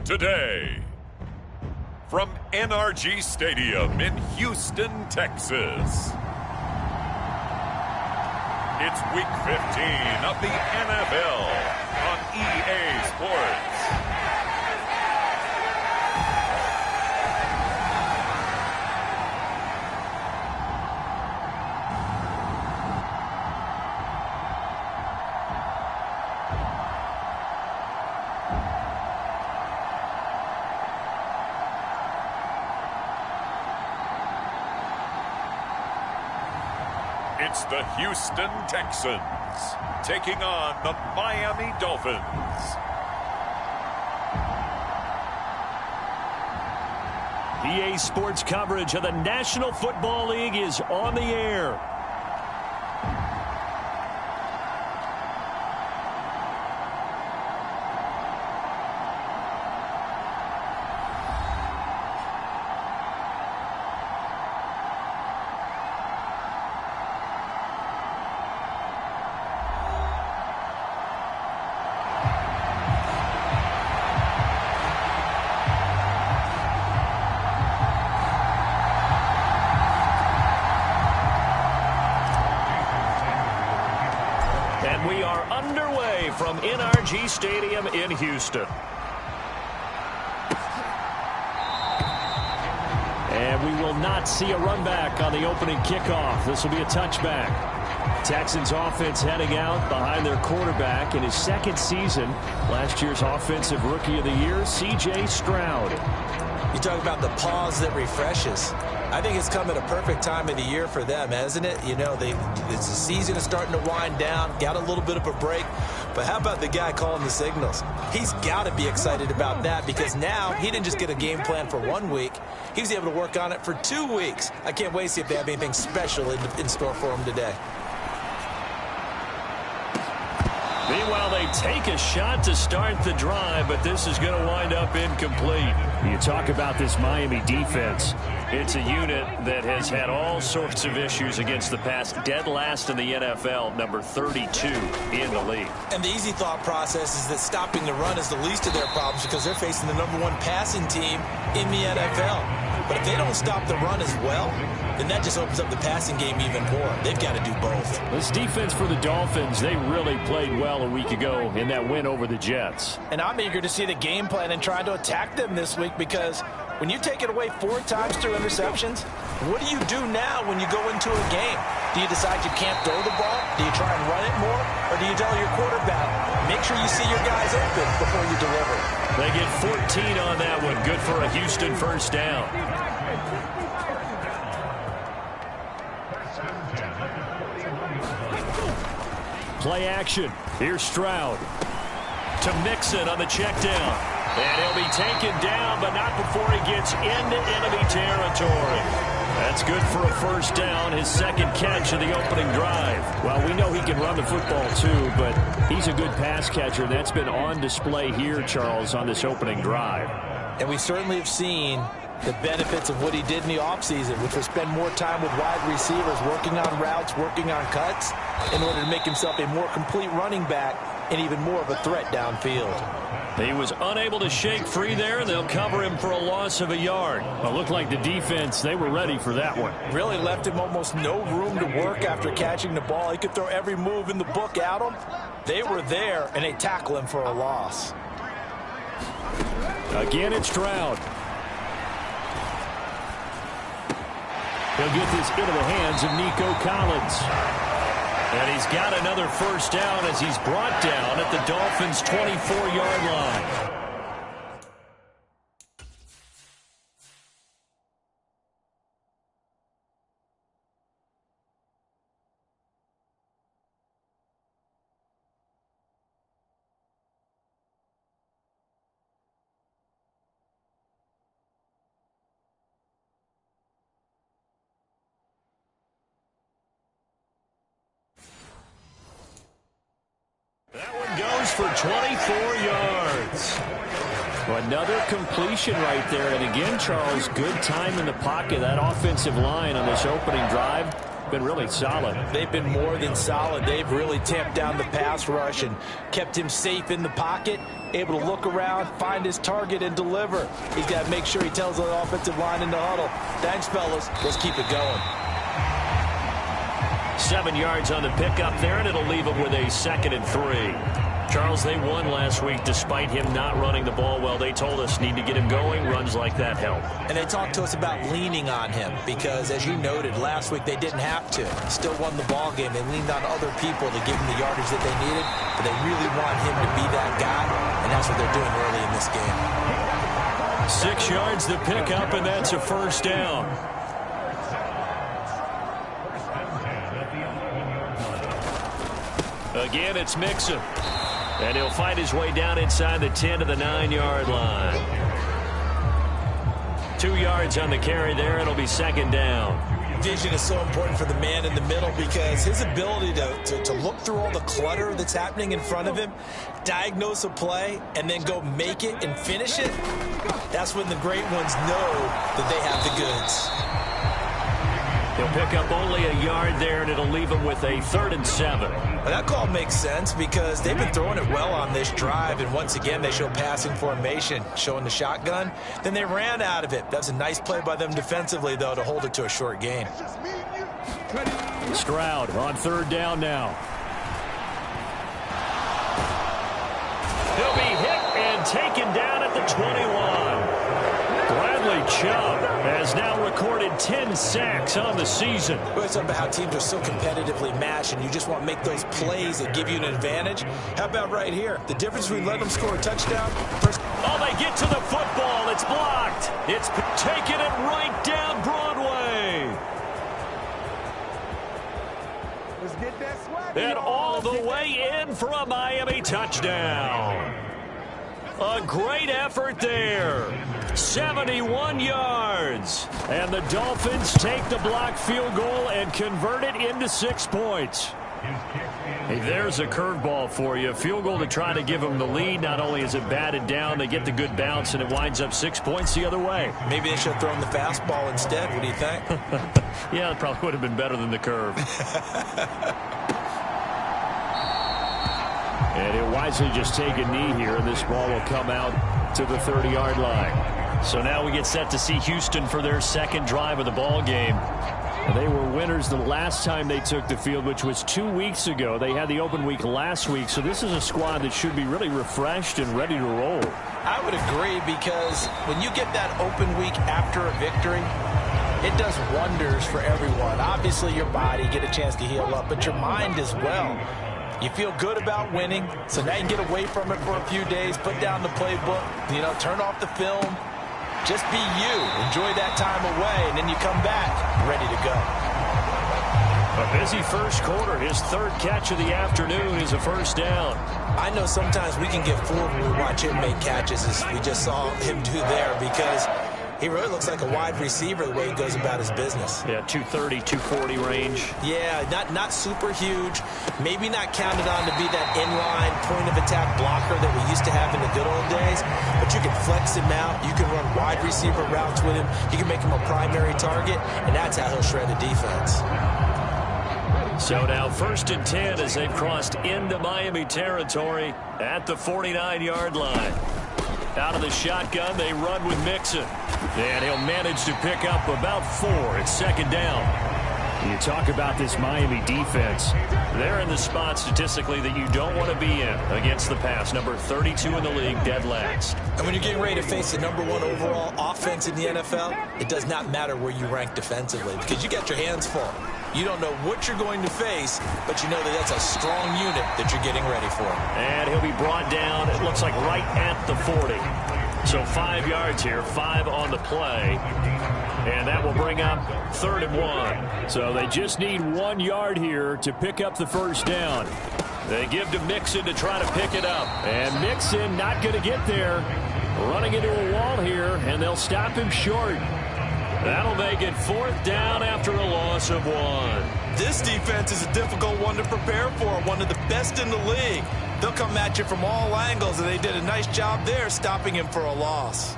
today. From NRG Stadium in Houston, Texas. It's Week 15 of the NFL on EA Sports. It's the Houston Texans taking on the Miami Dolphins. EA Sports coverage of the National Football League is on the air. We are underway from NRG Stadium in Houston. And we will not see a run back on the opening kickoff. This will be a touchback. Texans offense heading out behind their quarterback in his second season. Last year's Offensive Rookie of the Year, C.J. Stroud. You talk about the pause that refreshes. I think it's come at a perfect time of the year for them, hasn't it? You know, the season is starting to wind down, got a little bit of a break. But how about the guy calling the signals? He's got to be excited about that because now he didn't just get a game plan for 1 week. He was able to work on it for 2 weeks. I can't wait to see if they have anything special in store for him today. Meanwhile, they take a shot to start the drive, but this is going to wind up incomplete. You talk about this Miami defense. It's a unit that has had all sorts of issues against the pass. Dead last in the NFL, number 32 in the league. And the easy thought process is that stopping the run is the least of their problems because they're facing the #1 passing team in the NFL. But if they don't stop the run as well, then that just opens up the passing game even more. They've got to do both. This defense for the Dolphins, they really played well a week ago in that win over the Jets. And I'm eager to see the game plan and try to attack them this week because when you take it away 4 times through interceptions, what do you do now when you go into a game? Do you decide you can't throw the ball? Do you try and run it more? Or do you tell your quarterback, make sure you see your guys open before you deliver? They get 14 on that one. Good for a Houston first down. Play action. Here's Stroud. To Mixon on the check down. And he'll be taken down, but not before he gets into enemy territory. That's good for a first down, his second catch of the opening drive. Well, we know he can run the football too, but he's a good pass catcher. That's been on display here, Charles, on this opening drive. And we certainly have seen the benefits of what he did in the offseason, which was spend more time with wide receivers, working on routes, working on cuts, in order to make himself a more complete running back and even more of a threat downfield. He was unable to shake free there, and they'll cover him for a loss of a yard. It looked like the defense, they were ready for that one. Really left him almost no room to work after catching the ball. He could throw every move in the book at him. They were there, and they tackle him for a loss. Again, it's Stroud. He'll get this into the hands of Nico Collins. And he's got another first down as he's brought down at the Dolphins' 24-yard line. That one goes for 24 yards. Another completion right there. And again, Charles, good time in the pocket. That offensive line on this opening drive, been really solid. They've been more than solid. They've really tamped down the pass rush and kept him safe in the pocket, able to look around, find his target, and deliver. He's got to make sure he tells the offensive line in the huddle, thanks, fellas. Let's keep it going. 7 yards on the pickup there, and it'll leave him with a 2nd and 3. Charles, they won last week despite him not running the ball well. They told us need to get him going. Runs like that help. And they talked to us about leaning on him because, as you noted, last week they didn't have to. Still won the ball game. They leaned on other people to give him the yardage that they needed, but they really want him to be that guy, and that's what they're doing early in this game. 6 yards to pick up, and that's a 1st down. Again, it's Mixon. And he'll find his way down inside the 10 to the 9-yard line. 2 yards on the carry there. It'll be 2nd down. Vision is so important for the man in the middle because his ability to look through all the clutter that's happening in front of him, diagnose a play, and then go make it and finish it, that's when the great ones know that they have the goods. He'll pick up only a yard there, and it'll leave him with a 3rd and 7. Well, that call makes sense because they've been throwing it well on this drive, and once again they show passing formation, showing the shotgun. Then they ran out of it. That's a nice play by them defensively, though, to hold it to a short gain. Stroud on 3rd down now. He'll be hit and taken down at the 21. Bradley Chubb has now recorded 10 sacks on the season. Well, it's about how teams are so competitively matched, and you just want to make those plays that give you an advantage. How about right here? The difference between letting them score a touchdown. Oh, they get to the football. It's blocked. It's taking it right down Broadway. Let's get that swag. And all the way in for a Miami touchdown. A great effort there. 71 yards. And the Dolphins take the blocked field goal and convert it into 6 points. Hey, there's a curveball for you. A field goal to try to give them the lead. Not only is it batted down, they get the good bounce, and it winds up 6 points the other way. Maybe they should have thrown the fastball instead. What do you think? Yeah, it probably would have been better than the curve. And he'll wisely just take a knee here, and this ball will come out to the 30-yard line. So now we get set to see Houston for their 2nd drive of the ball game. They were winners the last time they took the field, which was 2 weeks ago. They had the open week last week, so this is a squad that should be really refreshed and ready to roll. I would agree, because when you get that open week after a victory, it does wonders for everyone. Obviously, your body, get a chance to heal up, but your mind as well. You feel good about winning, so now you can get away from it for a few days, put down the playbook, turn off the film. Just be you. Enjoy that time away, and then you come back ready to go. A busy first quarter. His 3rd catch of the afternoon is a 1st down. I know sometimes we can get fooled when we watch him make catches, as we just saw him do there, because he really looks like a wide receiver the way he goes about his business. Yeah, 230, 240 range. Yeah, not super huge. Maybe not counted on to be that inline point-of-attack blocker that we used to have in the good old days. But you can flex him out. You can run wide receiver routes with him. You can make him a primary target, and that's how he'll shred a defense. So now 1st and 10 as they've crossed into Miami territory at the 49-yard line. Out of the shotgun, they run with Mixon. And he'll manage to pick up about 4. It's 2nd down. You talk about this Miami defense. They're in the spot statistically that you don't want to be in against the pass. Number 32 in the league, dead last. And when you're getting ready to face the number 1 overall offense in the NFL, it does not matter where you rank defensively because you got your hands full. You don't know what you're going to face, but you know that that's a strong unit that you're getting ready for. And he'll be brought down, it looks like right at the 40. So 5 yards here, 5 on the play. And that will bring up 3rd and 1. So they just need 1 yard here to pick up the 1st down. They give to Mixon to try to pick it up. And Mixon not going to get there. Running into a wall here, and they'll stop him short. That'll make it 4th down after a loss of 1. This defense is a difficult one to prepare for, one of the best in the league. They'll come at you from all angles, and they did a nice job there stopping him for a loss.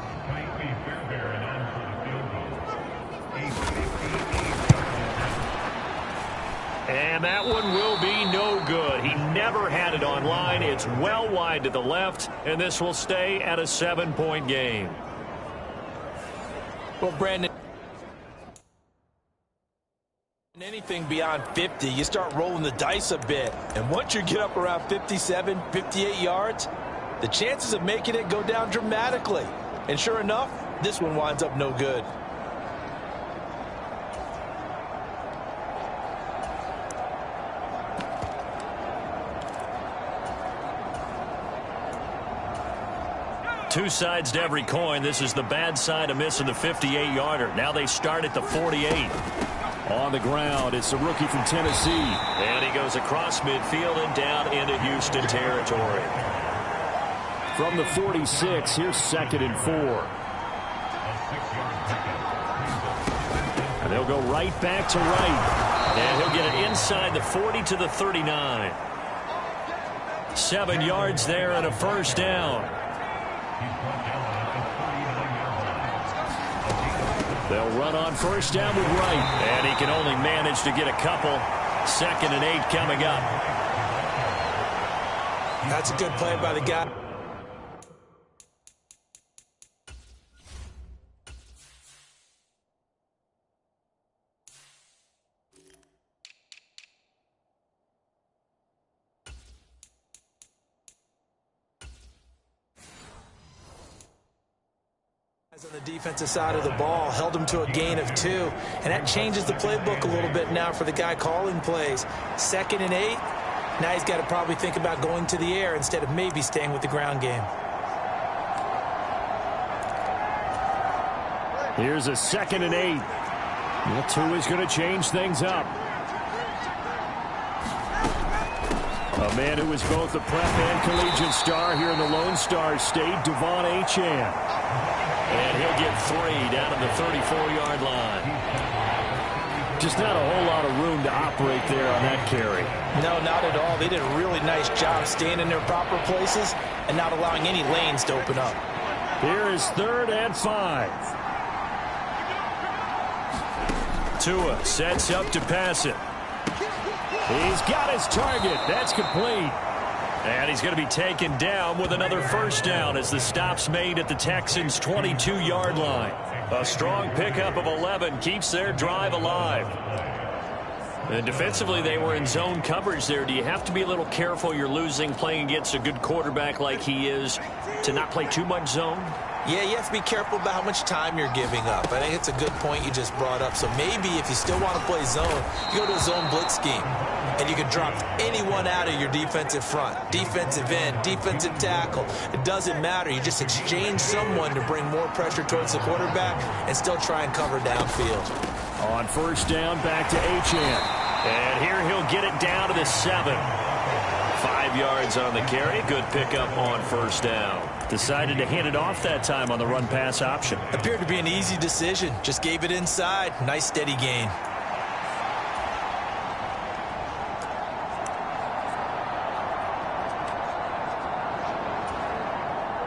And that one will be no good. He never had it on line. It's well wide to the left, and this will stay at a 7-point game. Well, Brandon, anything beyond 50, you start rolling the dice a bit. And once you get up around 57, 58 yards, the chances of making it go down dramatically. And sure enough, this one winds up no good. Two sides to every coin. This is the bad side of missing the 58-yarder. Now they start at the 48. On the ground, it's a rookie from Tennessee. And he goes across midfield and down into Houston territory. From the 46, here's 2nd and 4. And they'll go right back to right. And he'll get it inside the 40 to the 39. 7 yards there and a first down. They'll run on first down with Wright. And he can only manage to get a couple. 2nd and 8 coming up. That's a good play by the guy. On the defensive side of the ball, held him to a gain of 2, and that changes the playbook a little bit now for the guy calling plays. 2nd and 8, now he's got to probably think about going to the air instead of maybe staying with the ground game. Here's a 2nd and 8. Well, 2 is going to change things up. A man who was both a prep and collegiate star here in the Lone Star State, Devon Achane. And he'll get 3 down to the 34-yard line. Just not a whole lot of room to operate there on that carry. No, not at all. They did a really nice job staying in their proper places and not allowing any lanes to open up. Here is 3rd and 5. Tua sets up to pass it. He's got his target. That's complete. And he's going to be taken down with another first down as the stop's made at the Texans' 22-yard line. A strong pickup of 11 keeps their drive alive. And defensively, they were in zone coverage there. Do you have to be a little careful you're losing playing against a good quarterback like he is to not play too much zone? Yeah, you have to be careful about how much time you're giving up. I think it's a good point you just brought up. So maybe if you still want to play zone, you go to a zone blitz scheme. And you can drop anyone out of your defensive front. Defensive end, defensive tackle. It doesn't matter. You just exchange someone to bring more pressure towards the quarterback and still try and cover downfield. On first down, back to Achane. And here he'll get it down to the 7. 5 yards on the carry. Good pickup on first down. Decided to hand it off that time on the run-pass option. Appeared to be an easy decision. Just gave it inside. Nice steady gain.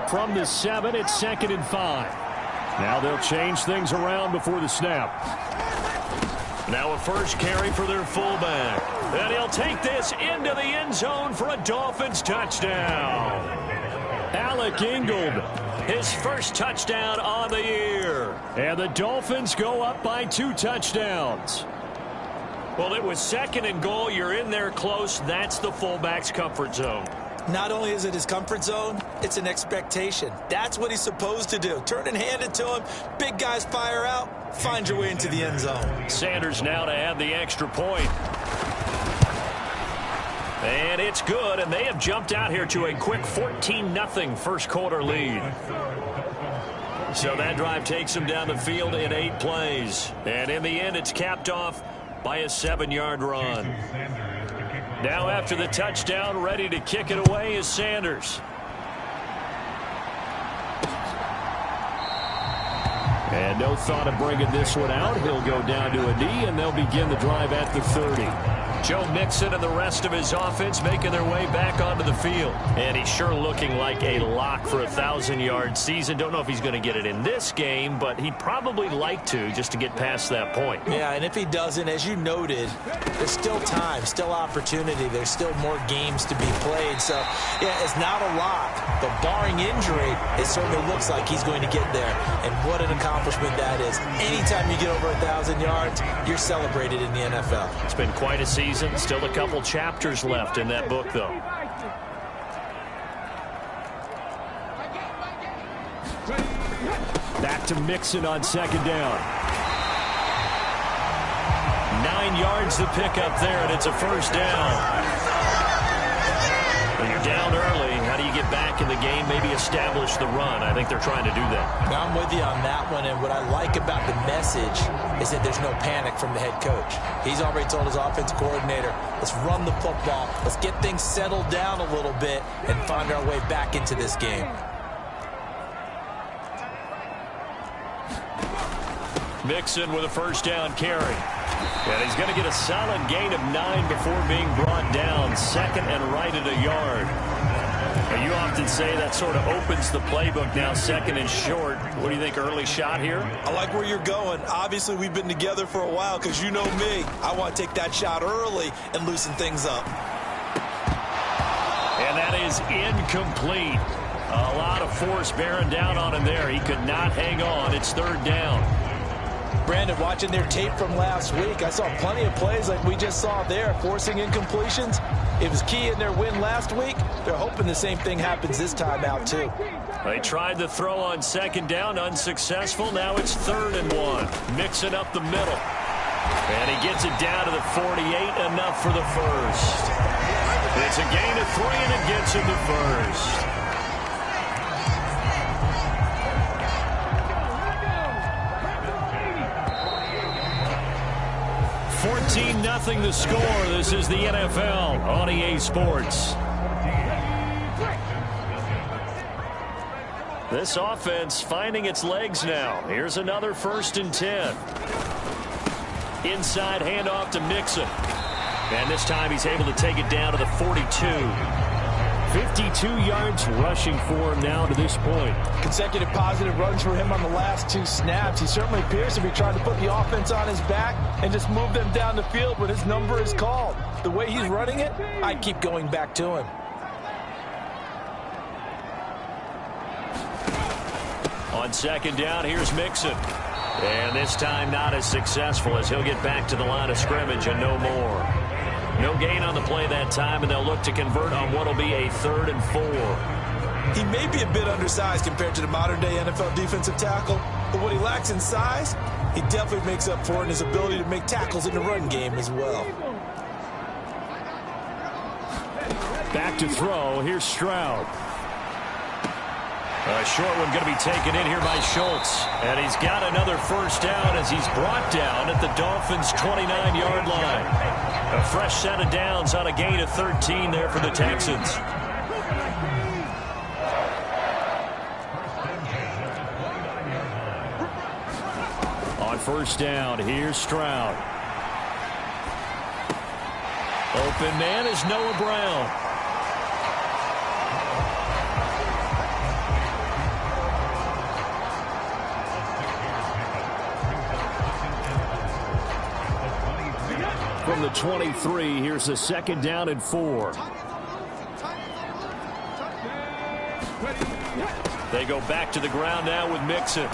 From the 7, it's 2nd and 5. Now they'll change things around before the snap. Now a first carry for their fullback. And he'll take this into the end zone for a Dolphins touchdown. Alec Ingold, his first touchdown on the year. And the Dolphins go up by 2 touchdowns. Well, it was 2nd and goal. You're in there close. That's the fullback's comfort zone. Not only is it his comfort zone, it's an expectation. That's what he's supposed to do. Turn and hand it to him. Big guys fire out. Find your way into the end zone. Sanders now to add the extra point. And it's good, and they have jumped out here to a quick 14-0 first quarter lead. So that drive takes them down the field in 8 plays. And in the end, it's capped off by a 7-yard run. Now after the touchdown, ready to kick it away is Sanders. And no thought of bringing this one out. He'll go down to a knee, and they'll begin the drive at the 30. Joe Mixon and the rest of his offense making their way back onto the field. And he's sure looking like a lock for a 1,000-yard season. Don't know if he's going to get it in this game, but he'd probably like to just to get past that point. Yeah, and if he doesn't, as you noted, there's still time, still opportunity. There's still more games to be played. So, yeah, it's not a lock, but barring injury, it certainly looks like he's going to get there. And what an accomplishment that is. Anytime you get over 1,000 yards, you're celebrated in the NFL. It's been quite a season. Still a couple chapters left in that book, though. Back to Mixon on second down. 9 yards to pick up there, and it's a first down. When you're down early, how do you get back in the game, maybe establish the run? I think they're trying to do that. Now, I'm with you on that one, and what I like about the message is that there's no panic from the head coach. He's already told his offense coordinator, let's run the football, let's get things settled down a little bit and find our way back into this game. Mixon with a first down carry. And he's going to get a solid gain of 9 before being brought down. Second and right at a yard. Now, you often say that sort of opens the playbook now, second and short. What do you think, early shot here? I like where you're going. Obviously, we've been together for a while because you know me. I want to take that shot early and loosen things up. And that is incomplete. A lot of force bearing down on him there. He could not hang on. It's third down. Brandon, watching their tape from last week, I saw plenty of plays like we just saw there, forcing incompletions. It was key in their win last week. They're hoping the same thing happens this time out, too. They tried the throw on second down, unsuccessful. Now it's 3rd and 1. Mixing up the middle. And he gets it down to the 48, enough for the first. It's a gain of 3, and it gets him the first. 14-0 the score. This is the NFL on EA Sports. This offense finding its legs now. Here's another 1st and 10. Inside handoff to Mixon. And this time he's able to take it down to the 42. 52 yards rushing for him now to this point. Consecutive positive runs for him on the last 2 snaps. He certainly appears to be trying to put the offense on his back and just move them down the field when his number is called. The way he's running it, I keep going back to him. On second down, here's Mixon. And this time not as successful as he'll get back to the line of scrimmage and no more. No gain on the play that time, and they'll look to convert on what will be a 3rd and 4. He may be a bit undersized compared to the modern-day NFL defensive tackle, but what he lacks in size, he definitely makes up for in his ability to make tackles in the run game as well. Back to throw. Here's Stroud. A short one going to be taken in here by Schultz. And he's got another first down as he's brought down at the Dolphins' 29-yard line. A fresh set of downs on a gain of 13 there for the Texans. On first down, here's Stroud. Open man is Noah Brown. From the 23, here's a 2nd down and 4. They go back to the ground now with Mixon.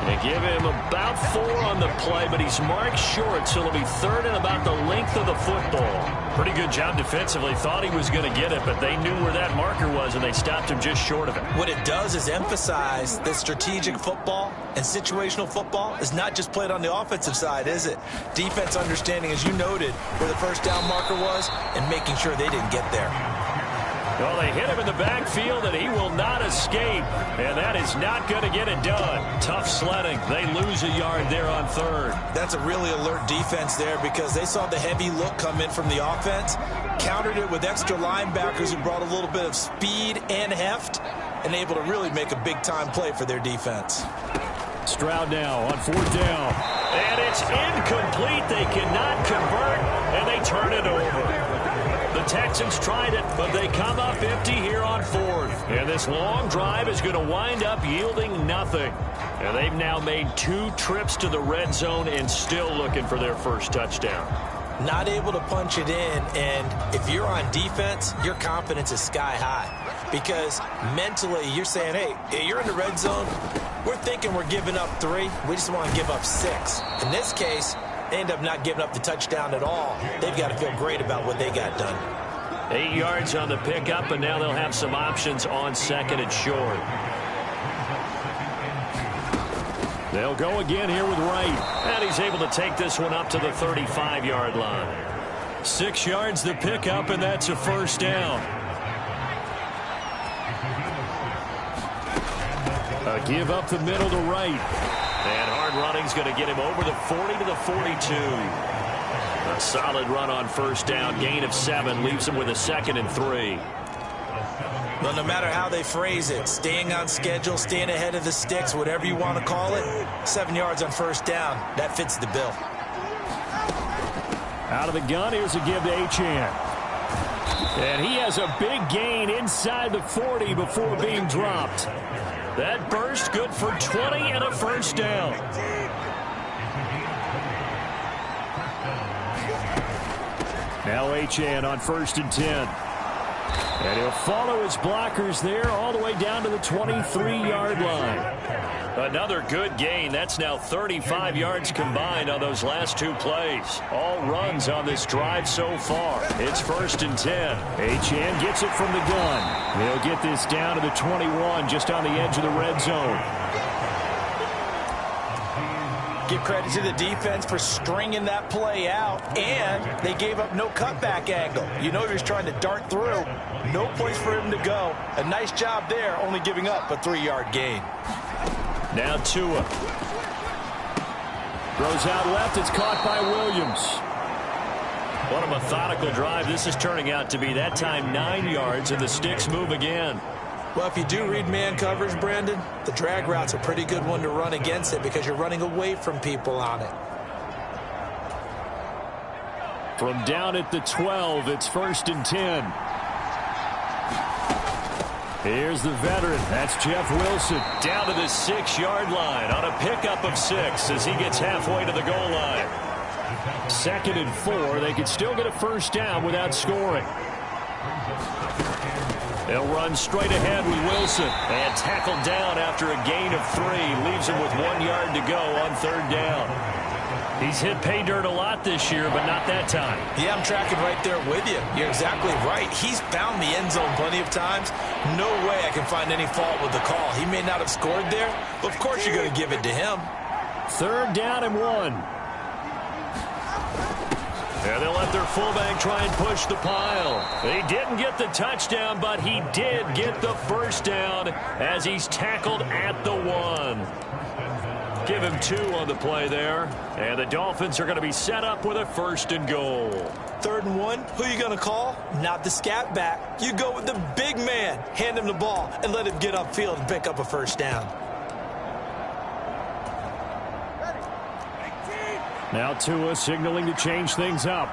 They give him about 4 on the play, but he's marked short, so it'll be 3rd and about the length of the football. Pretty good job defensively. Thought he was going to get it, but they knew where that marker was, and they stopped him just short of it. What it does is emphasize that strategic football and situational football is not just played on the offensive side, is it? Defense understanding, as you noted, where the first down marker was and making sure they didn't get there. Well, they hit him in the backfield, and he will not escape. And that is not going to get it done. Tough sledding. They lose a yard there on 3rd. That's a really alert defense there because they saw the heavy look come in from the offense, countered it with extra linebackers who brought a little bit of speed and heft, and able to really make a big-time play for their defense. Stroud now on 4th down. And it's incomplete. They cannot convert, and they turn it over. The Texans tried it, but they come up empty here on 4th. And this long drive is going to wind up yielding nothing. And they've now made 2 trips to the red zone and still looking for their first touchdown. Not able to punch it in, and if you're on defense, your confidence is sky high. Because mentally, you're saying, hey, you're in the red zone. We're thinking we're giving up 3. We just want to give up 6. In this case, they end up not giving up the touchdown at all. They've got to feel great about what they got done. 8 yards on the pickup, and now they'll have some options on 2nd and short. They'll go again here with Wright. And he's able to take this one up to the 35-yard line. 6 yards the pickup, and that's a first down. A give up the middle to Wright. And hard running's going to get him over the 40 to the 42. A solid run on first down. Gain of 7 leaves him with a 2nd and 3. Well, no matter how they phrase it, staying on schedule, staying ahead of the sticks, whatever you want to call it, 7 yards on first down, that fits the bill. Out of the gun, here's a give to Achane. And he has a big gain inside the 40 before being dropped. That burst good for 20 and a first down. Now Achane on 1st and 10. And he'll follow his blockers there all the way down to the 23-yard line. Another good gain. That's now 35 yards combined on those last 2 plays. All runs on this drive so far. It's 1st and 10. Achane gets it from the gun. They'll get this down to the 21, just on the edge of the red zone. Give credit to the defense for stringing that play out, and they gave up no cutback angle. You know he was trying to dart through. No place for him to go. A nice job there, only giving up a 3-yard gain. Now Tua. Throws out left. It's caught by Williams. What a methodical drive this is turning out to be. That time 9 yards, and the sticks move again. Well, if you do read man coverage, Brandon, the drag route's a pretty good one to run against it because you're running away from people on it. From down at the 12, it's 1st and 10. Here's the veteran. That's Jeff Wilson. Down to the 6-yard line on a pickup of 6 as he gets halfway to the goal line. 2nd and 4. They could still get a first down without scoring. They'll run straight ahead with Wilson. And tackled down after a gain of 3. Leaves him with 1 yard to go on 3rd down. He's hit pay dirt a lot this year, but not that time. Yeah, I'm tracking right there with you. You're exactly right. He's found the end zone plenty of times. No way I can find any fault with the call. He may not have scored there, but of course you're going to give it to him. 3rd down and 1. And they'll let their fullback try and push the pile. He didn't get the touchdown, but he did get the first down as he's tackled at the 1. Give him 2 on the play there. And the Dolphins are going to be set up with a 1st and goal. 3rd and 1, who you going to call? Not the scat back. You go with the big man. Hand him the ball and let him get upfield and pick up a first down. Now Tua signaling to change things up.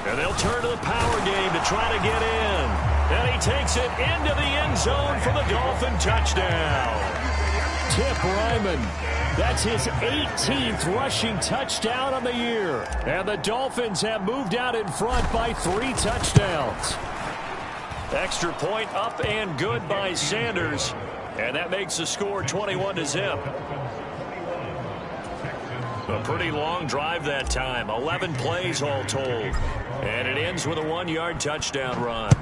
And they'll turn to the power game to try to get in. And he takes it into the end zone for the Dolphin touchdown. Tip Ryman. That's his 18th rushing touchdown on the year. And the Dolphins have moved out in front by 3 touchdowns. Extra point up and good by Sanders. And that makes the score 21-0. A pretty long drive that time. 11 plays all told. And it ends with a 1-yard touchdown run.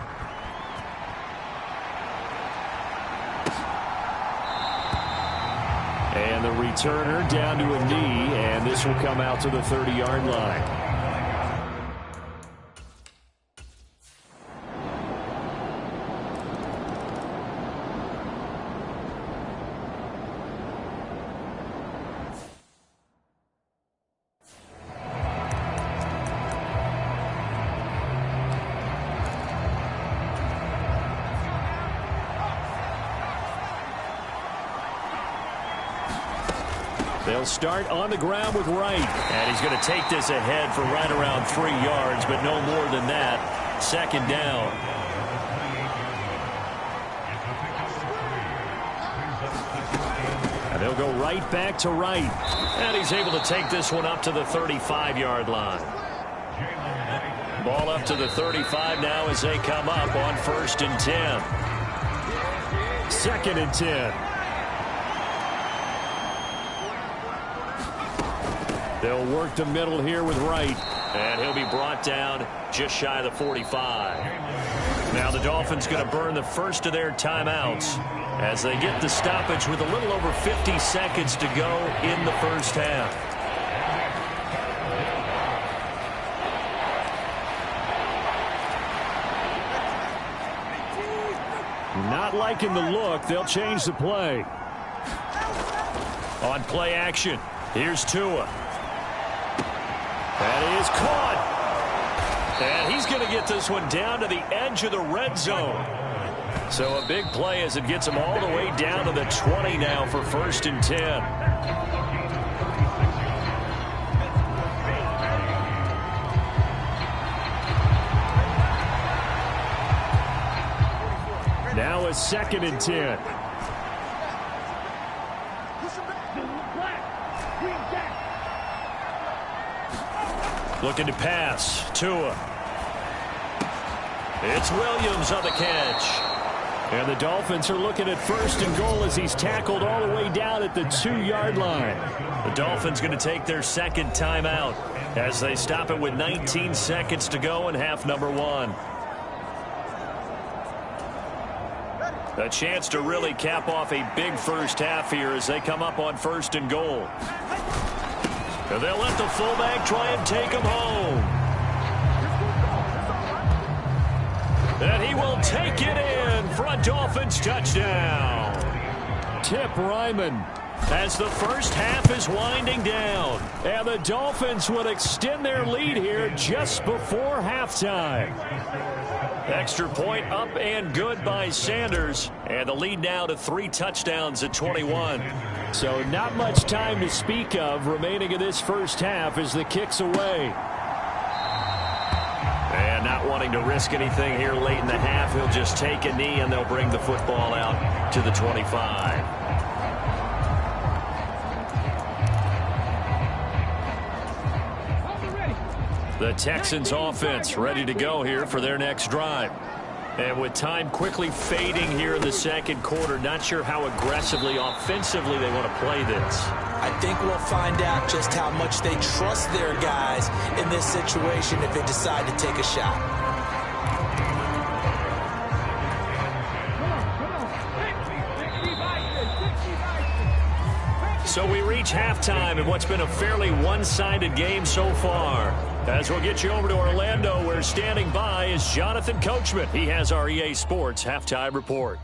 And the returner down to a knee, and this will come out to the 30-yard line. They'll start on the ground with Wright. And he's going to take this ahead for right around 3 yards, but no more than that. Second down. And they'll go right back to Wright. And he's able to take this one up to the 35-yard line. Ball up to the 35 now as they come up on 1st and 10. 2nd and 10. They'll work the middle here with Wright. And he'll be brought down just shy of the 45. Now the Dolphins going to burn the first of their timeouts as they get the stoppage with a little over 50 seconds to go in the first half. Not liking the look. They'll change the play. On play action, here's Tua. That is caught. And he's going to get this one down to the edge of the red zone. So a big play as it gets him all the way down to the 20 now for 1st and 10. Now a 2nd and 10. Looking to pass. Tua. It's Williams on the catch. And the Dolphins are looking at 1st and goal as he's tackled all the way down at the 2-yard line. The Dolphins going to take their second timeout as they stop it with 19 seconds to go in half number 1. A chance to really cap off a big first half here as they come up on 1st and goal. And they'll let the fullback try and take him home. And he will take it in for a Dolphins touchdown. Tip Ryman. As the first half is winding down. And the Dolphins would extend their lead here just before halftime. Extra point up and good by Sanders. And the lead now to 3 touchdowns at 21. So not much time to speak of remaining in this first half as the kick's away. And not wanting to risk anything here late in the half, he'll just take a knee and they'll bring the football out to the 25. The Texans offense ready to go here for their next drive. And with time quickly fading here in the second quarter, not sure how aggressively, offensively they want to play this. I think we'll find out just how much they trust their guys in this situation if they decide to take a shot. So we reach halftime in what's been a fairly one-sided game so far. As we'll get you over to Orlando, where standing by is Jonathan Coachman. He has our EA Sports Halftime Report.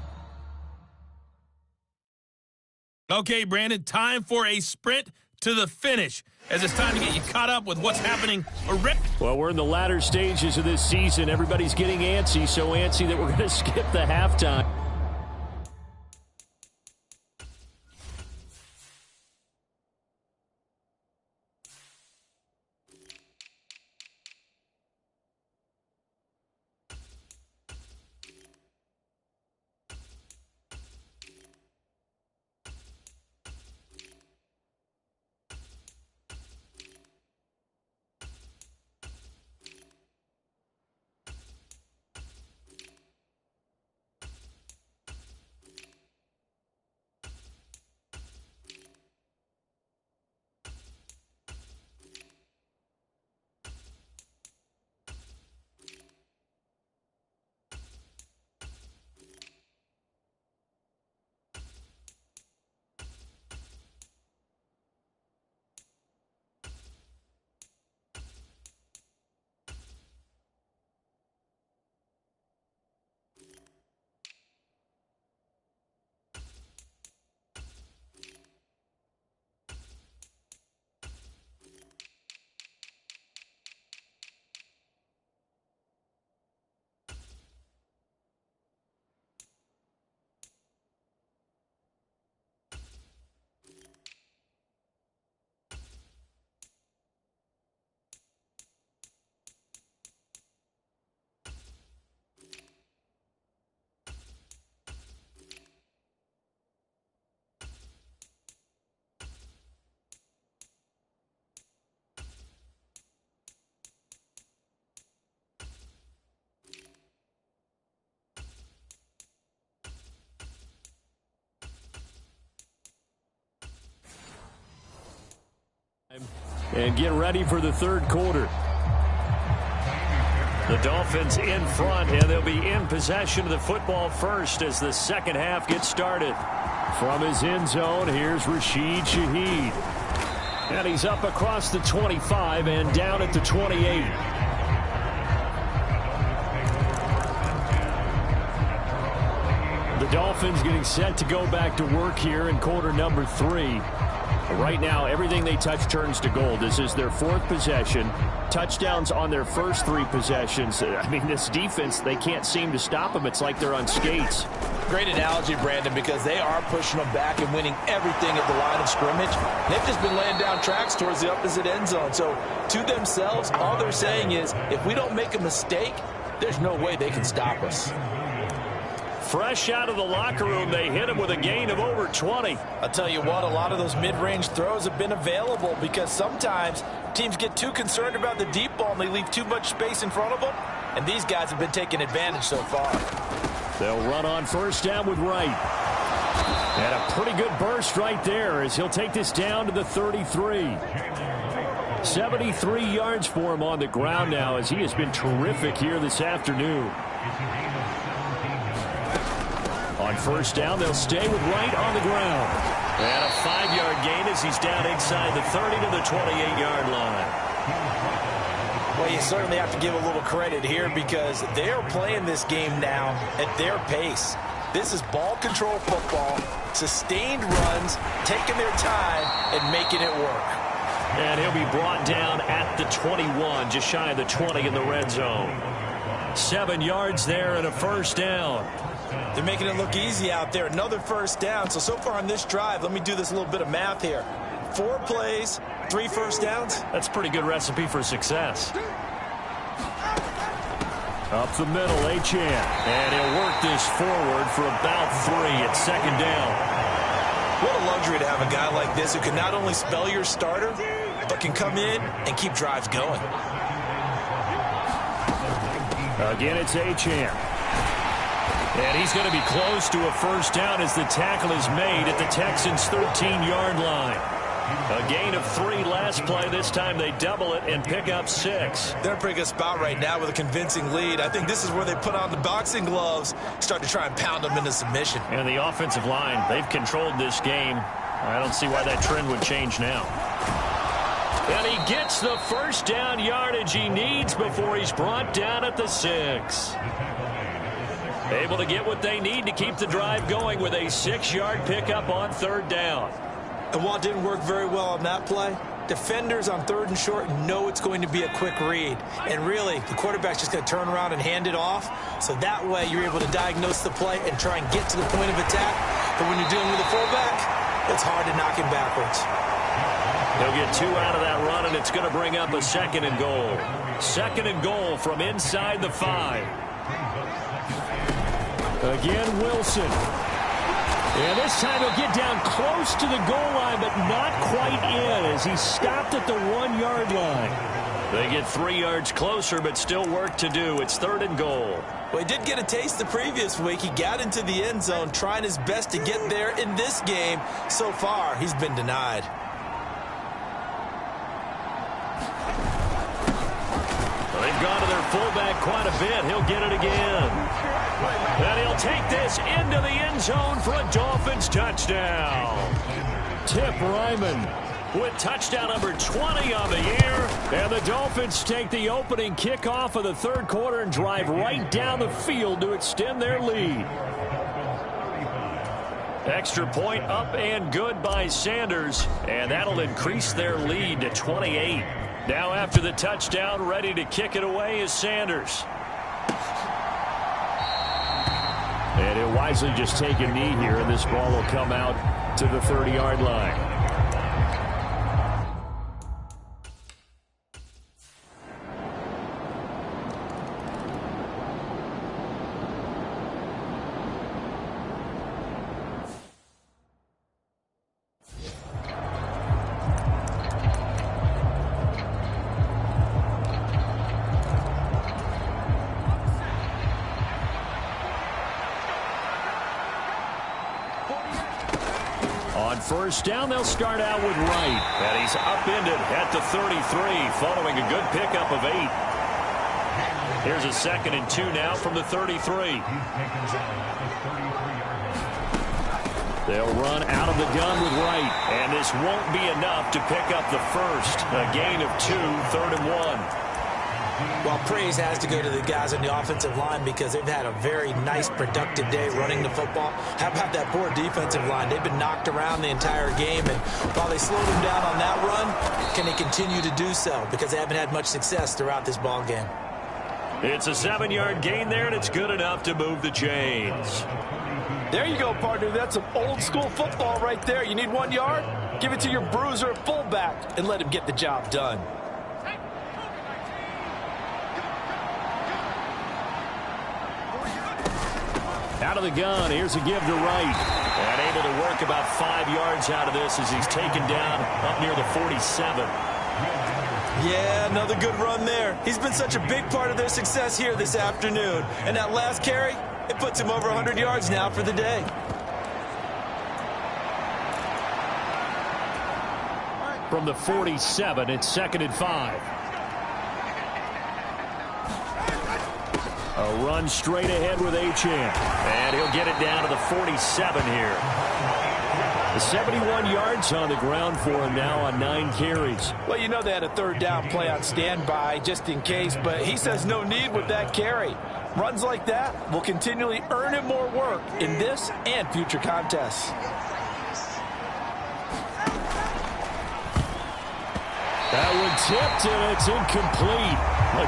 Okay, Brandon, time for a sprint to the finish, as it's time to get you caught up with what's happening around. Well, we're in the latter stages of this season. Everybody's getting antsy, so antsy that we're going to skip the halftime. and get ready for the third quarter. The Dolphins in front, and they'll be in possession of the football first as the second half gets started. From his end zone, here's Rashid Shaheed. And he's up across the 25 and down at the 28. The Dolphins getting set to go back to work here in quarter number 3. Right now, everything they touch turns to gold. This is their 4th possession. Touchdowns on their first 3 possessions. I mean, this defense, they can't seem to stop them. It's like they're on skates. Great analogy, Brandon, because they are pushing them back and winning everything at the line of scrimmage. They've just been laying down tracks towards the opposite end zone. So, to themselves, all they're saying is, if we don't make a mistake, there's no way they can stop us. Fresh out of the locker room, they hit him with a gain of over 20. I'll tell you what, a lot of those mid-range throws have been available because sometimes teams get too concerned about the deep ball and they leave too much space in front of them. And these guys have been taking advantage so far. They'll run on first down with Wright. And a pretty good burst right there as he'll take this down to the 33. 73 yards for him on the ground now as he has been terrific here this afternoon. On first down, they'll stay with Wright on the ground. And a 5-yard gain as he's down inside the 30 to the 28-yard line. Well, you certainly have to give a little credit here because they are playing this game now at their pace. This is ball control football, sustained runs, taking their time, and making it work. And he'll be brought down at the 21, just shy of the 20 in the red zone. 7 yards there and a first down. They're making it look easy out there. Another first down. So far on this drive, let me do this little bit of math here. 4 plays, 3 first downs. That's a pretty good recipe for success. Up the middle, Achane. And he'll work this forward for about 3 at second down. What a luxury to have a guy like this who can not only spell your starter, but can come in and keep drives going. Again, it's Achane. And he's going to be close to a first down as the tackle is made at the Texans' 13-yard line. A gain of 3 last play. This time they double it and pick up 6. They're in a pretty good spot right now with a convincing lead. I think this is where they put on the boxing gloves, start to try and pound them into submission. And the offensive line, they've controlled this game. I don't see why that trend would change now. And he gets the first down yardage he needs before he's brought down at the 6. Able to get what they need to keep the drive going with a 6-yard pickup on third down. And while it didn't work very well on that play, defenders on 3rd and short know it's going to be a quick read. And really, the quarterback's just going to turn around and hand it off. So that way, you're able to diagnose the play and try and get to the point of attack. But when you're dealing with a fullback, it's hard to knock him backwards. He'll get 2 out of that run, and it's going to bring up a 2nd and goal. 2nd and goal from inside the 5. Again, Wilson. And this time he'll get down close to the goal line, but not quite in as he stopped at the 1-yard line. They get 3 yards closer, but still work to do. It's 3rd and goal. Well, he did get a taste the previous week. He got into the end zone, trying his best to get there in this game. So far, he's been denied. They've gone to their fullback quite a bit. He'll get it again. And he'll take this into the end zone for a Dolphins touchdown. Tip Ryman with touchdown number 20 on the year. And the Dolphins take the opening kickoff of the third quarter and drive right down the field to extend their lead. Extra point up and good by Sanders. And that'll increase their lead to 28. Now after the touchdown, ready to kick it away is Sanders. And he'll wisely just take a knee here, and this ball will come out to the 30-yard line. On first down, they'll start out with Wright. And he's upended at the 33 following a good pickup of 8. Here's a 2nd and 2 now from the 33. They'll run out of the gun with Wright. And this won't be enough to pick up the first. A gain of 2, 3rd and 1. Well, praise has to go to the guys on the offensive line because they've had a very nice, productive day running the football. How about that poor defensive line? They've been knocked around the entire game, and while they slowed them down on that run, can they continue to do so? Because they haven't had much success throughout this ball game. It's a 7-yard gain there, and it's good enough to move the chains. There you go, partner. That's some old-school football right there. You need 1 yard? Give it to your bruiser at fullback and let him get the job done. Out of the gun, here's a give to Wright. And able to work about 5 yards out of this as he's taken down up near the 47. Yeah, another good run there. He's been such a big part of their success here this afternoon. And that last carry, it puts him over 100 yards now for the day. From the 47, it's 2nd and 5. A run straight ahead with Achane. And he'll get it down to the 47 here. The 71 yards on the ground for him now on 9 carries. Well, you know they had a 3rd down play on standby just in case, but he says no need with that carry. Runs like that will continually earn him more work in this and future contests. That one tipped, and it's incomplete.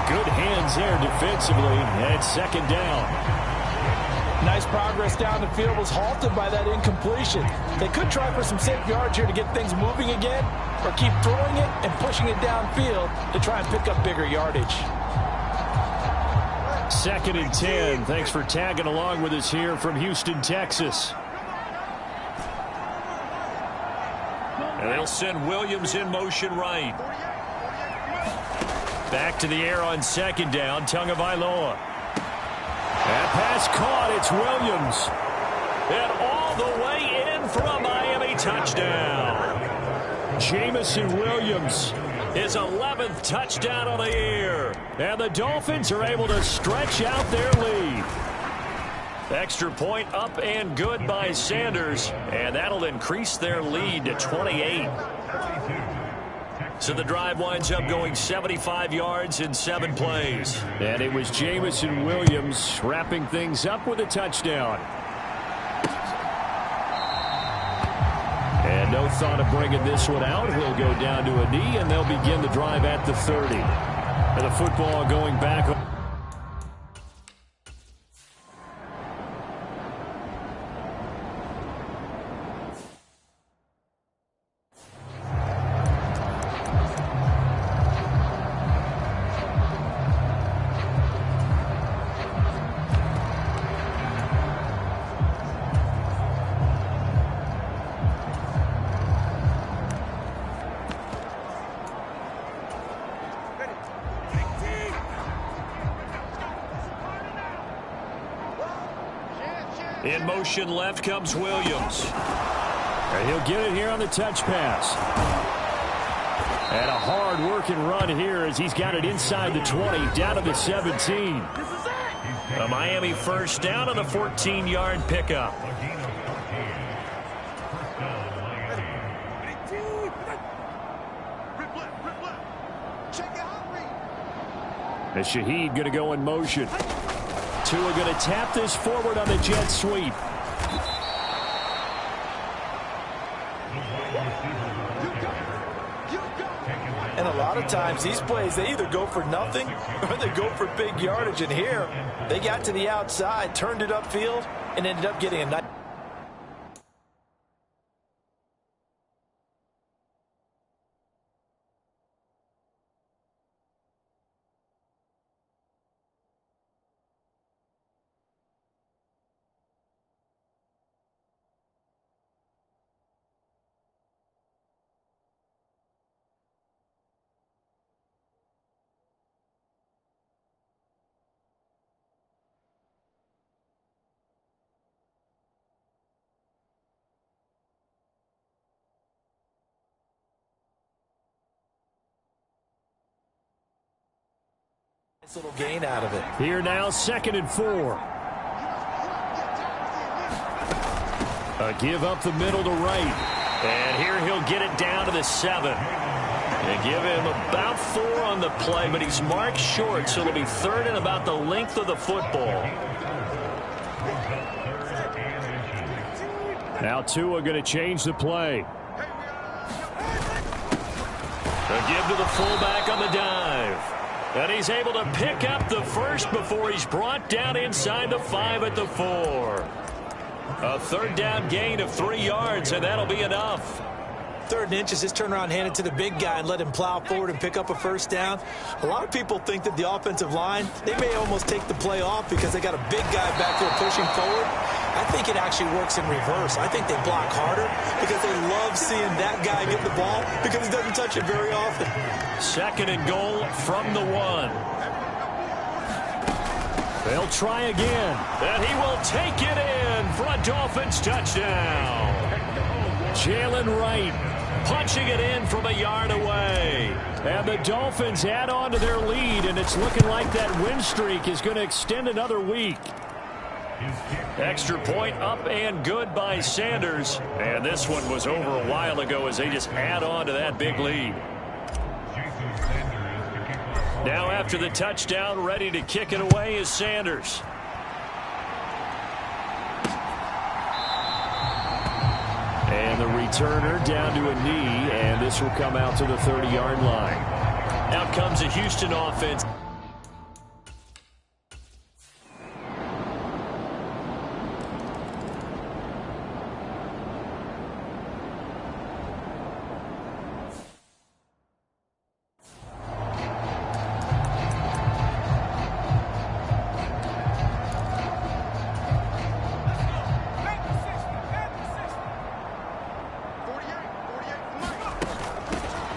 Good hands there defensively, and 2nd down. Nice progress down the field was halted by that incompletion. They could try for some safe yards here to get things moving again, or keep throwing it and pushing it downfield to try and pick up bigger yardage. 2nd and 10. Thanks for tagging along with us here from Houston, Texas. And they'll send Williams in motion right. Back to the air on 2nd down, Tagovailoa. That pass caught, it's Williams. And all the way in for a Miami touchdown. Jamison Williams, his 11th touchdown of the year. And the Dolphins are able to stretch out their lead. Extra point up and good by Sanders. And that'll increase their lead to 28. So the drive winds up going 75 yards in 7 plays. And it was Jamison Williams wrapping things up with a touchdown. And no thought of bringing this one out. He'll go down to a knee, and they'll begin the drive at the 30. And the football going back. In motion left comes Williams. And he'll get it here on the touch pass. And a hard-working run here as he's got it inside the 20, down to the 17. A Miami first down on the 14-yard pickup. And Shaheed going to go in motion. Tua going to tap this forward on the jet sweep. And a lot of times these plays, they either go for nothing or they go for big yardage. And here, they got to the outside, turned it upfield, and ended up getting a nice. Little gain out of it. Here now, 2nd and 4. A give up the middle to right. And here he'll get it down to the 7. They give him about 4 on the play, but he's marked short, so it'll be 3rd and about the length of the football. Now Tua going to change the play. A give to the fullback on the dive. And he's able to pick up the first before he's brought down inside the 5 at the 4. A 3rd down gain of 3 yards, and that'll be enough. 3rd and inches, just turn around, hand it to the big guy, and let him plow forward and pick up a 1st down. A lot of people think that the offensive line, they may almost take the play off because they got a big guy back there pushing forward. I think it actually works in reverse. I think they block harder because they love seeing that guy get the ball because he doesn't touch it very often. 2nd and goal from the 1. They'll try again. And he will take it in for a Dolphins touchdown. Jalen Wright punching it in from a yard away. And the Dolphins add on to their lead, and it's looking like that win streak is going to extend another week. Extra point up and good by Sanders. And this one was over a while ago as they just add on to that big lead. Now after the touchdown, ready to kick it away is Sanders. And the returner down to a knee, and this will come out to the 30-yard line. Out comes a Houston offense.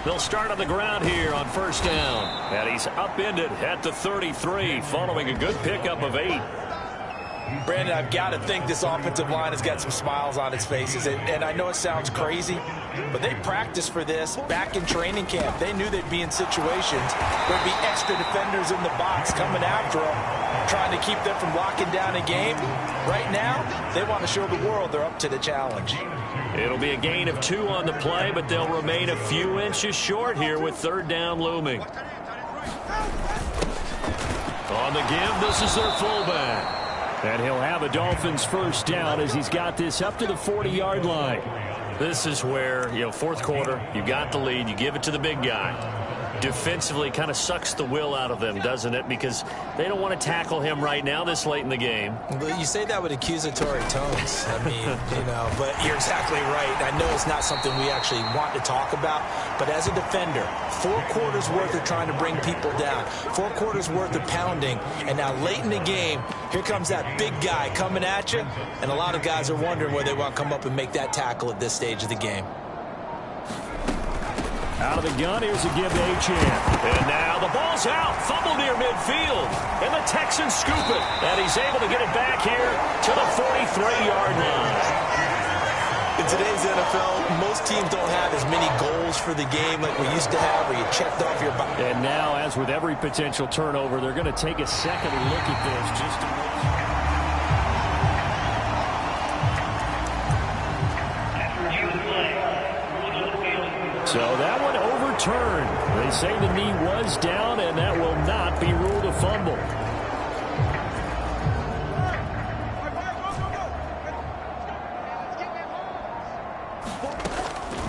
They'll start on the ground here on 1st down. And he's upended at the 33 following a good pickup of 8. Brandon, I've got to think this offensive line has got some smiles on its faces. And I know it sounds crazy, but they practiced for this back in training camp. They knew they'd be in situations where there'd be extra defenders in the box coming after them, trying to keep them from locking down a game. Right now, they want to show the world they're up to the challenge. It'll be a gain of 2 on the play, but they'll remain a few inches short here with 3rd down looming. On the give, this is their fullback. And he'll have a Dolphins 1st down as he's got this up to the 40-yard line. This is where, 4th quarter, you got the lead, you give it to the big guy. Defensively kind of sucks the will out of them, doesn't it? Because they don't want to tackle him right now this late in the game. But you say that with accusatory tones. I mean, but you're exactly right. I know it's not something we actually want to talk about, but as a defender, 4 quarters worth of trying to bring people down, 4 quarters worth of pounding, and now late in the game, here comes that big guy coming at you, and a lot of guys are wondering whether they want to come up and make that tackle at this stage of the game. Out of the gun, here's a give to Achane. And now the ball's out, fumble near midfield, and the Texans scoop it. And he's able to get it back here to the 43-yard line. In today's NFL, most teams don't have as many goals for the game like we used to have where you checked off your box. And now, as with every potential turnover, they're going to take a second look at this just to make sure. So that one overturned. They say the knee was down, and that will not be ruled a fumble.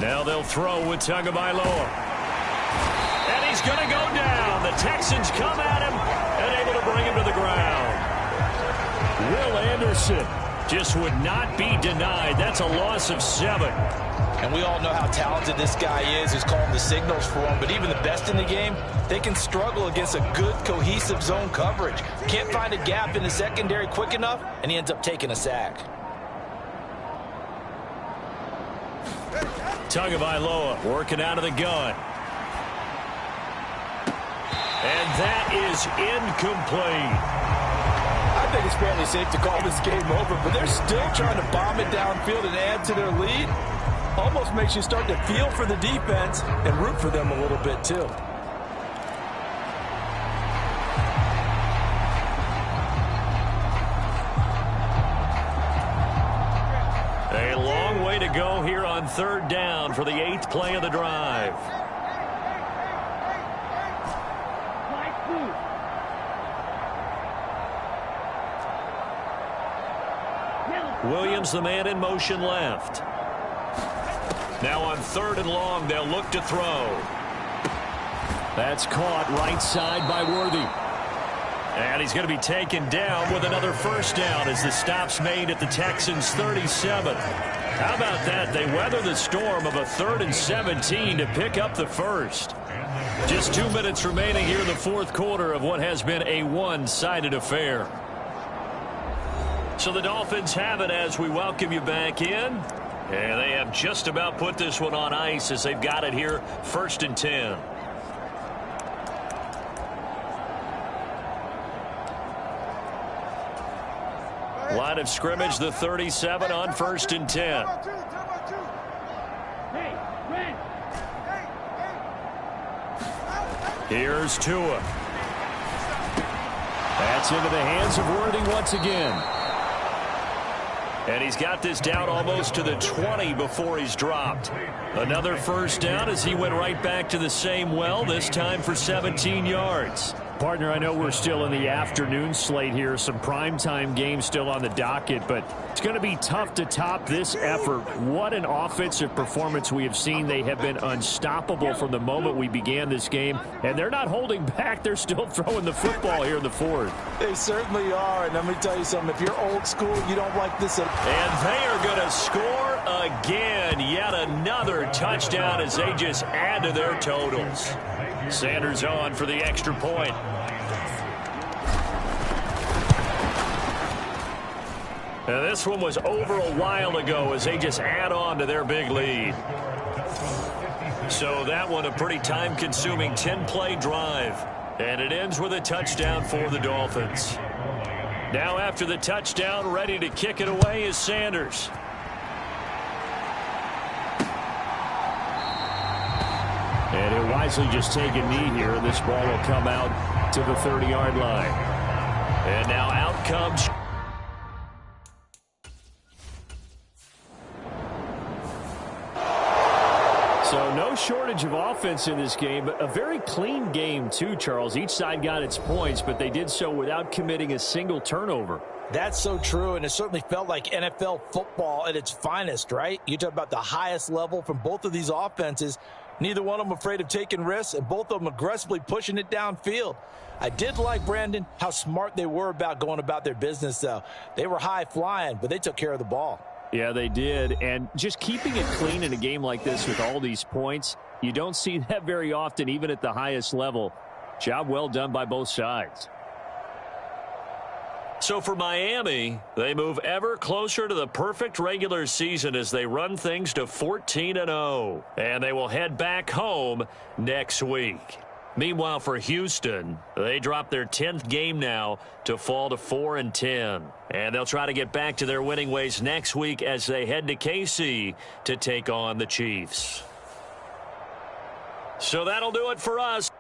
Now they'll throw with Tagovailoa. And he's going to go down. The Texans come at him and able to bring him to the ground. Will Anderson just would not be denied. That's a loss of 7. And we all know how talented this guy is who's calling the signals for him. But even the best in the game, they can struggle against a good, cohesive zone coverage. Can't find a gap in the secondary quick enough, and he ends up taking a sack. Tagovailoa working out of the gun. And that is incomplete. I think it's fairly safe to call this game over, but they're still trying to bomb it downfield and add to their lead. Almost makes you start to feel for the defense and root for them a little bit, too. to go here on 3rd down for the 8th play of the drive. Williams, the man in motion left. Now on 3rd and long, they'll look to throw. That's caught right side by Worthy. And he's going to be taken down with another 1st down as the stop's made at the Texans' 37. How about that? They weather the storm of a 3rd and 17 to pick up the 1st. Just 2 minutes remaining here in the 4th quarter of what has been a one-sided affair. So the Dolphins have it as we welcome you back in. And they have just about put this one on ice as they've got it here 1st and 10. Line of scrimmage, the 37 on 1st and 10. Here's Tua. That's into the hands of Worthy once again. And he's got this down almost to the 20 before he's dropped. Another 1st down as he went right back to the same well, this time for 17 yards. Partner, I know we're still in the afternoon slate here. Some primetime games still on the docket, but it's going to be tough to top this effort. What an offensive performance we have seen. They have been unstoppable from the moment we began this game, and they're not holding back. They're still throwing the football here in the 4th. They certainly are, and let me tell you something. If you're old school, you don't like this at all. And they are going to score again. Yet another touchdown as they just add to their totals. Sanders on for the extra point. And this one was over a while ago as they just add on to their big lead. So that one a pretty time-consuming 10-play drive. And it ends with a touchdown for the Dolphins. Now after the touchdown, ready to kick it away is Sanders. And he'll wisely just take a knee here, and this ball will come out to the 30-yard line. And now out comes... So no shortage of offense in this game, but a very clean game too, Charles. Each side got its points, but they did so without committing a single turnover. That's so true, and it certainly felt like NFL football at its finest, right? You talk about the highest level from both of these offenses. Neither one of them afraid of taking risks, and both of them aggressively pushing it downfield. I did like, Brandon, how smart they were about going about their business, though. They were high-flying, but they took care of the ball. Yeah, they did, and just keeping it clean in a game like this with all these points, you don't see that very often, even at the highest level. Job well done by both sides. So for Miami, they move ever closer to the perfect regular season as they run things to 14-0. And they will head back home next week. Meanwhile, for Houston, they drop their 10th game now to fall to 4-10. And they'll try to get back to their winning ways next week as they head to KC to take on the Chiefs. So that'll do it for us.